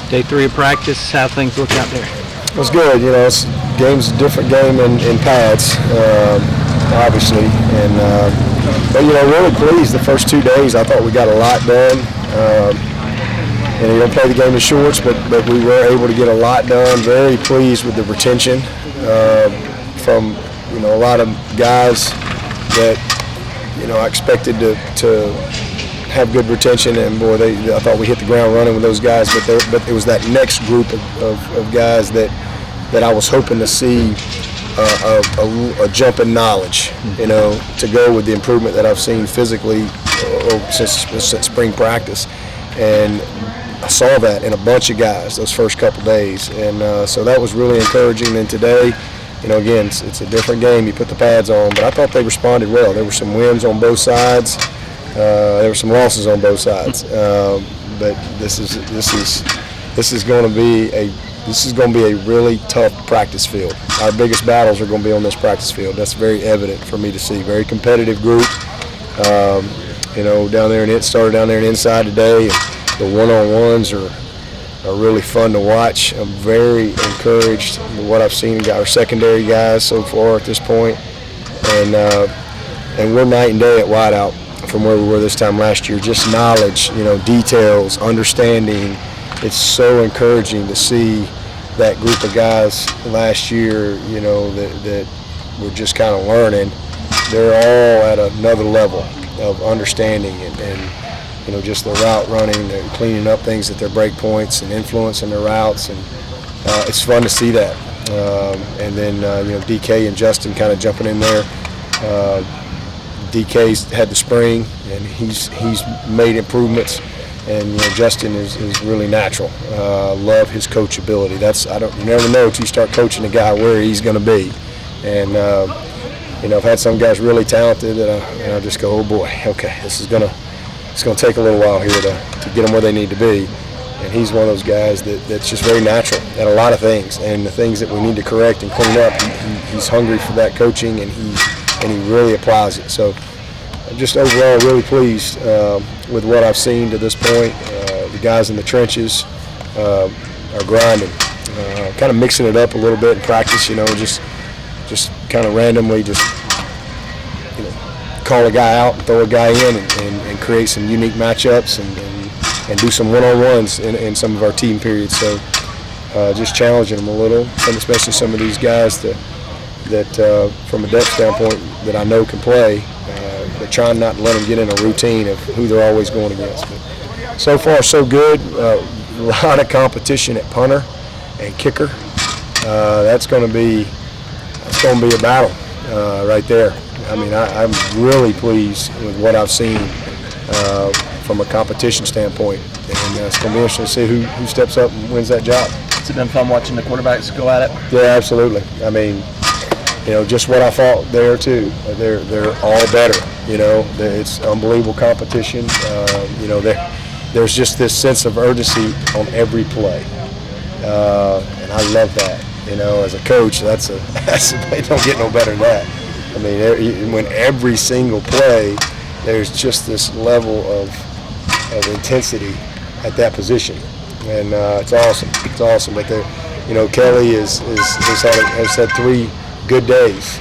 Day 3 of practice, how things look out there? It was good. Game's a different game in pads, obviously. But really pleased the first 2 days. I thought we got a lot done. You don't play the game in shorts, but we were able to get a lot done. Very pleased with the retention from a lot of guys that I expected to have good retention, and boy, I thought we hit the ground running with those guys. But it was that next group of guys that I was hoping to see a jump in knowledge, to go with the improvement that I've seen physically since spring practice, and I saw that in a bunch of guys those first couple days, and so that was really encouraging. And today, again, it's a different game. You put the pads on, but I thought they responded well. There were some wins on both sides. There were some losses on both sides, but this is going to be a really tough practice field. Our biggest battles are going to be on this practice field. That's very evident for me to see. Very competitive group. Down there, and it started down there and inside today. And the one-on-ones are really fun to watch. I'm very encouraged with what I've seen in our secondary guys so far at this point, and we're night and day at wideout from where we were this time last year. Just knowledge, details, understanding. It's so encouraging to see that group of guys last year, that were just kind of learning. They're all at another level of understanding and just the route running, and cleaning up things at their break points and influencing their routes, and it's fun to see that. And then DK and Justin kind of jumping in there. DK's had the spring, and he's made improvements, and Justin is really natural. Love his coachability. You never know until you start coaching a guy where he's going to be, and I've had some guys really talented that I just go, oh boy, okay, it's going to take a little while here to get them where they need to be. And he's one of those guys that's just very natural at a lot of things, and the things that we need to correct and clean up, he's hungry for that coaching, and he really applies it. So I'm just overall really pleased with what I've seen to this point. The guys in the trenches are grinding, kind of mixing it up a little bit in practice, just kind of randomly call a guy out and throw a guy in and create some unique matchups and do some one-on-ones in some of our team periods. So just challenging them a little, especially some of these guys that from a depth standpoint that I know can play, but trying not to let them get in a routine of who they're always going against. But so far, so good. A lot of competition at punter and kicker. That's going to be a battle right there. I mean, I'm really pleased with what I've seen from a competition standpoint, and it's going to be interesting to see who steps up and wins that job. Has it been fun watching the quarterbacks go at it? Yeah, absolutely. I mean, just what I thought there too. They're all better. It's unbelievable competition. There's just this sense of urgency on every play, and I love that. As a coach, that's they don't get no better than that. I mean, when every single play, there's just this level of intensity at that position, and it's awesome. It's awesome. But Kelly has had 3 good days.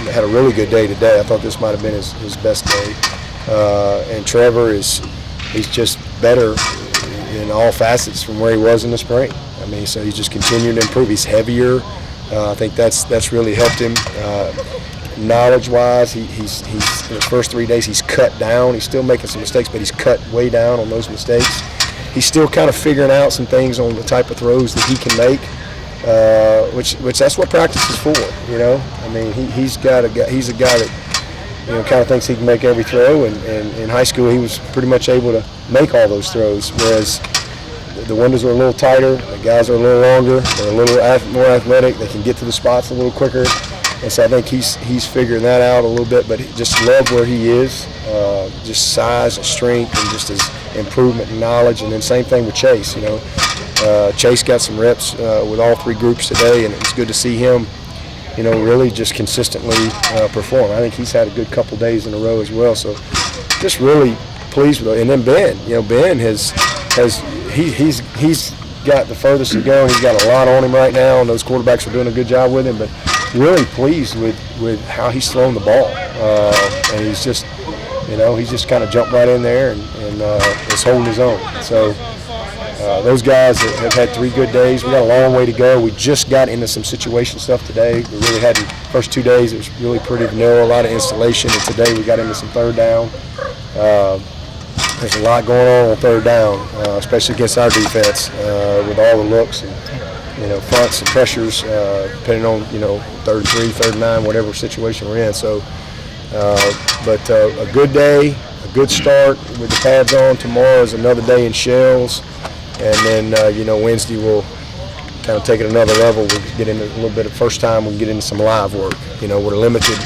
Had a really good day today. I thought this might have been his best day. And Trevor he's just better in all facets from where he was in the spring. I mean, so he's just continuing to improve. He's heavier. I think that's really helped him. Knowledge-wise, he's in the first 3 days he's cut down. He's still making some mistakes, but he's cut way down on those mistakes. He's still kind of figuring out some things on the type of throws that he can make, which that's what practice is for. I mean, he's a guy that kind of thinks he can make every throw, and in high school he was pretty much able to make all those throws, whereas the windows are a little tighter, the guys are a little longer, they're a little more athletic, they can get to the spots a little quicker. And so I think he's figuring that out a little bit, but just love where he is, just size and strength and just his improvement in knowledge. And then same thing with Chase. Chase got some reps with all 3 groups today, and it's good to see him, really just consistently perform. I think he's had a good couple days in a row as well. So just really pleased with it. And then Ben, Ben has he's got the furthest to go, and he's got a lot on him right now, and those quarterbacks are doing a good job with him, but really pleased with how he's throwing the ball. And he's just, he's just kind of jumped right in there and is holding his own. So those guys have had 3 good days. We got a long way to go. We just got into some situation stuff today. We really hadn't. First 2 days it was really pretty vanilla, a lot of installation, and today we got into some third down. There's a lot going on third down, especially against our defense, with all the looks and fronts and pressures, depending on 3rd and 3, 3rd and 9, whatever situation we're in. So, but a good day, a good start with the pads on. Tomorrow is another day in shells, and then Wednesday we'll kind of take it another level. We'll get into a little bit of first time. We'll get into some live work. We're limited.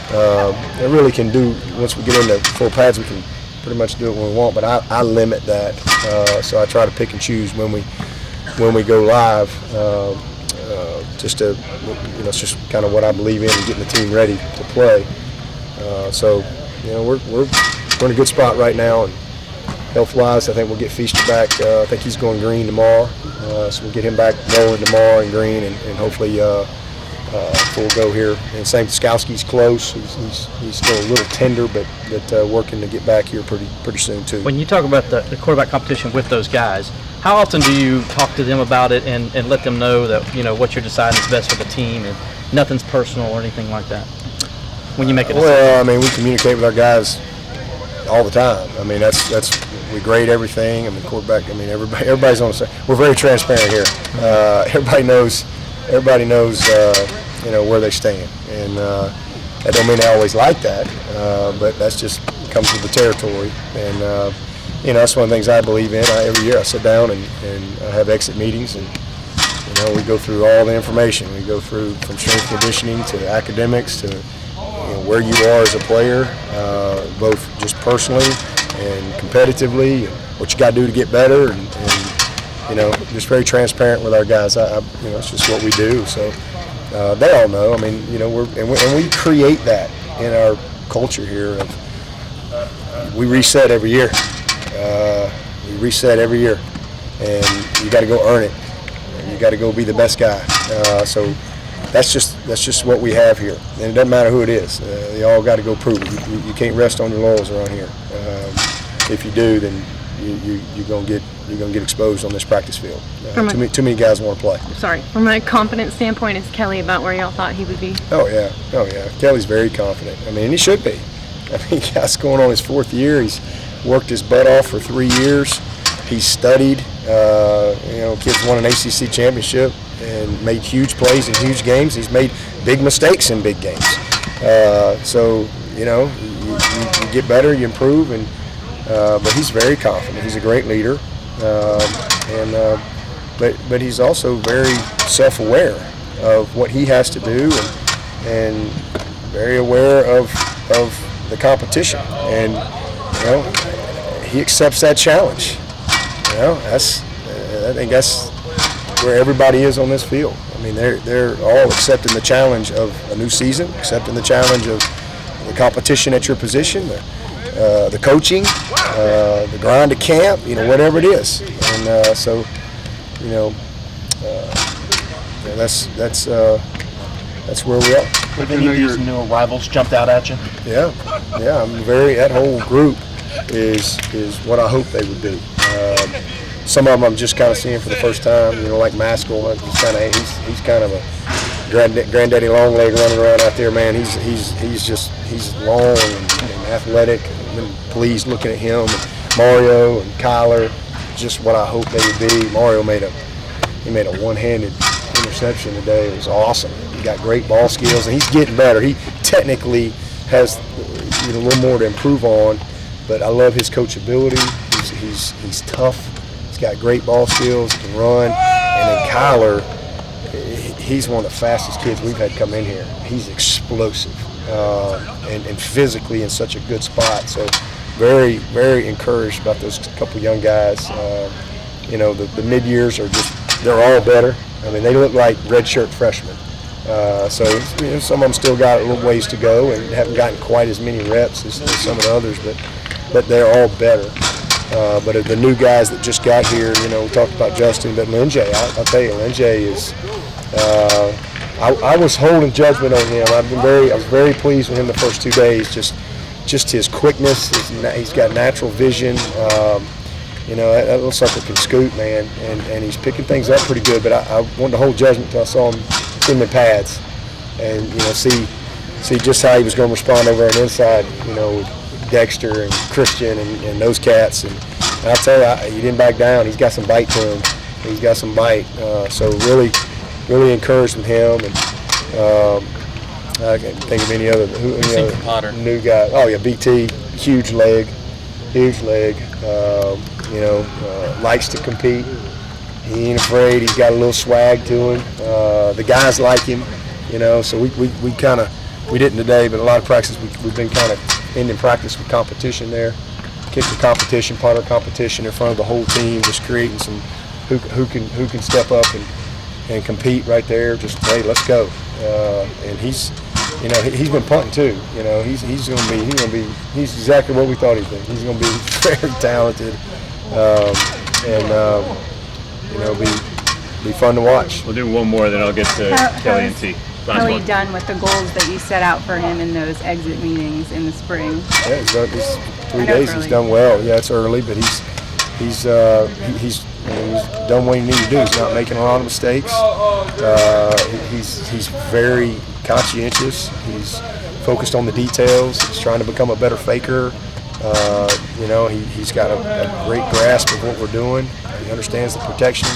It really can do once we get into full pads. We can pretty much do it when we want, but I limit that. So I try to pick and choose when we go live, just to it's just kind of what I believe in and getting the team ready to play. So we're in a good spot right now, and health-wise, I think we'll get Feaster back. I think he's going green tomorrow, so we'll get him back rolling tomorrow in green, and hopefully full go here. And same, Skowski's close. He's still a little tender, but working to get back here pretty soon too. When you talk about the quarterback competition with those guys, how often do you talk to them about it and let them know that what you're deciding is best for the team and nothing's personal or anything like that? When you make a decision? Well, I mean, we communicate with our guys all the time. I mean, that's we grade everything. I mean, quarterback. I mean, everybody's on the same. We're very transparent here. Everybody knows where they stand, and that don't mean I always like that, but that's just comes with the territory. And that's one of the things I believe in. Every year I sit down and I have exit meetings, and we go through all the information. We go through from strength conditioning to academics to where you are as a player, both just personally and competitively, and what you got to do to get better, and just very transparent with our guys. It's just what we do. So they all know. I mean, we create that in our culture here. We reset every year. And you got to go earn it. And you got to go be the best guy. So that's just what we have here, and it doesn't matter who it is. They all got to go prove it. You can't rest on your laurels around here. If you do, then you're gonna get exposed on this practice field. Too many guys want to play. Sorry, from a confidence standpoint, is Kelly about where y'all thought he would be? Oh yeah. Kelly's very confident. I mean, he should be. I mean, he's going on his 4th year. He's worked his butt off for 3 years. He's studied. Kid's won an ACC championship and made huge plays in huge games. He's made big mistakes in big games. So you get better, you improve, and but he's very confident. He's a great leader, but he's also very self-aware of what he has to do, and very aware of the competition, and he accepts that challenge. I think that's where everybody is on this field. I mean, they're all accepting the challenge of a new season, accepting the challenge of the competition at your position, the coaching, the grind to camp, whatever it is. And so that's where we are. Have any of these new arrivals jumped out at you? Yeah. That whole group is what I hope they would be. Some of them I'm just kind of seeing for the first time. Like Maskell. He's kind of a granddaddy long leg running around out there, man. He's long and athletic. I've been pleased looking at him. And Mario and Kyler, just what I hope they would be. Mario made a one-handed interception today. It was awesome. He got great ball skills, and he's getting better. He technically has a little more to improve on, but I love his coachability. He's tough. He's got great ball skills. He can run. And then Kyler, he's one of the fastest kids we've had come in here. He's explosive and physically in such a good spot. So very, very encouraged about those couple young guys. The mid-years are they're all better. I mean, they look like redshirt freshmen. So some of them still got a little ways to go and haven't gotten quite as many reps as some of the others, but they're all better. But the new guys that just got here, you know, we talked about Justin, but Linjay, I'll tell you, Linjay is. I was holding judgment on him. I was very pleased with him the first 2 days. Just his quickness. He's got natural vision. You know, that little sucker can scoot, man, and he's picking things up pretty good. But I wanted to hold judgment until I saw him in pads, and you know, see just how he was going to respond over on the inside. You know, with Dexter and Christian and those cats. And I'll tell you, he didn't back down. He's got some bite to him. He's got some bite. So really encouraged with him. And I can't think of any other new guy. Oh yeah, BT, huge leg. You know, likes to compete. He ain't afraid. He's got a little swag to him. The guys like him, you know. So we didn't today, but a lot of practice we've been kind of ending practice with competition there, kicker competition, punter competition in front of the whole team, just creating some who can step up and compete right there. Just hey, let's go. And he's been punting too. You know, he's exactly what we thought he'd be. He's going to be very talented, you know, be fun to watch. We'll do one more, then I'll get to Kelly and T. Kelly done with the goals that you set out for him in those exit meetings in the spring? Yeah, he's 3 days. He's done well. Yeah, it's early, but he's done what he needed to do. He's not making a lot of mistakes. He's very conscientious. He's focused on the details. He's trying to become a better faker. You know, he's got a great grasp of what we're doing. He understands the protections.